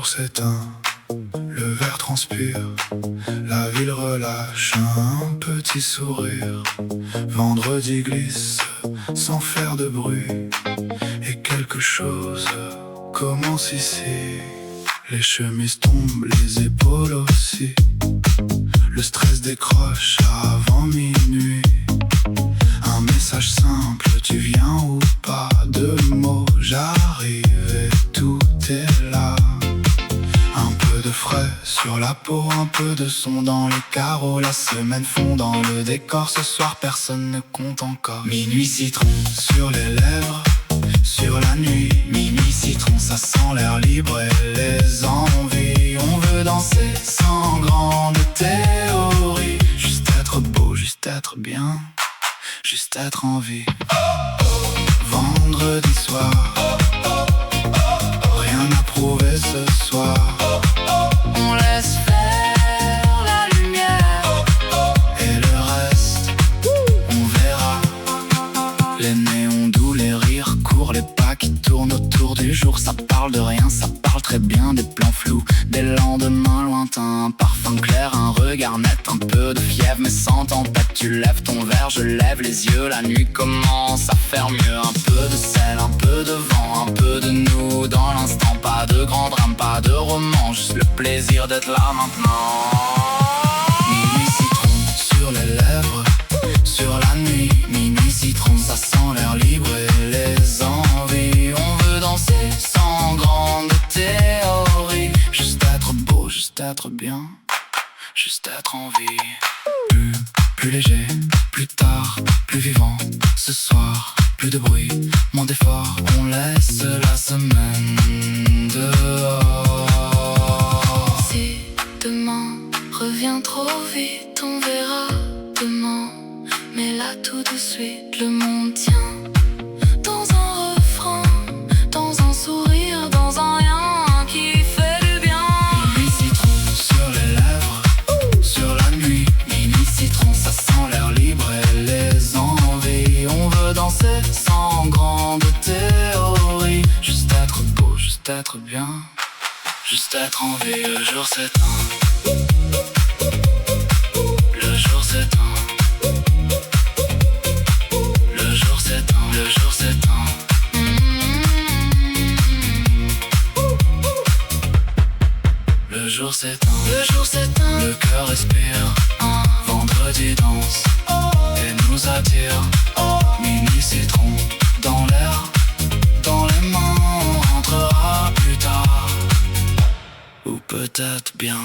jour s'éteint, le verre transpire, la ville relâche un petit sourire. Vendredi glisse sans faire de bruit, et quelque chose commence ici. Les chemises tombent, les épaules aussi, le stress décroche avant minuit. Un message simple, tu viens ou pas, de mots, j'arrive et tout est là. Un peu de frais sur la peau, un peu de son dans les carreaux. La semaine fond dans le décor, ce soir personne ne compte encore. Minuit citron sur les lèvres, sur la nuit. Minuit citron, ça sent l'air libre et les envies. On veut danser sans grande théorie, juste être beau, juste être bien, juste être en vie. Vendredi soir, rien à prouver ce soir. On laisse faire la lumière, et le reste, on verra. Les néons doux, les rires courts, les pas qui tournent autour du jour. Ça parle de rien, ça parle très bien des plans flous, des lendemains lointains. Un parfum clair, un regard net, un peu de fièvre mais sans tempête. Tu lèves ton verre, je lève les yeux, la nuit commence à faire mieux. Un peu de sel, un peu de vent, un peu de nous dans l'instant. Pas de grand drame, pas de roman, juste le plaisir d'être là maintenant. Minuit citron sur les lèvres, sur la nuit. Minuit citron, ça sent l'air libre et les envies. On veut danser sans grande théorie, juste être beau, juste être bien, juste être en vie. Plus léger, plus tard, plus vivant. Ce soir, plus de bruit, moins d'efforts. On laisse la semaine dehors. Si demain revient trop vite, on verra demain. Mais là tout de suite, le monde tient dans un refrain, dans un sourire, dans un rien qui fait du bien. Minuit citron sur les lèvres, sur la nuit. Minuit citron, ça sent l'air libre et les envies. On veut danser sans grande théorie, juste être beau, juste être bien, juste être en vie. Le jour s'éteint, le jour s'éteint, le jour s'éteint, le jour s'éteint. Le jour s'éteint, Le jour s'éteint, le cœur respire. Vendredi danse et nous attire. Minuit citron dans l'air, dans les mains. On rentrera plus tard, ou peut-être bien.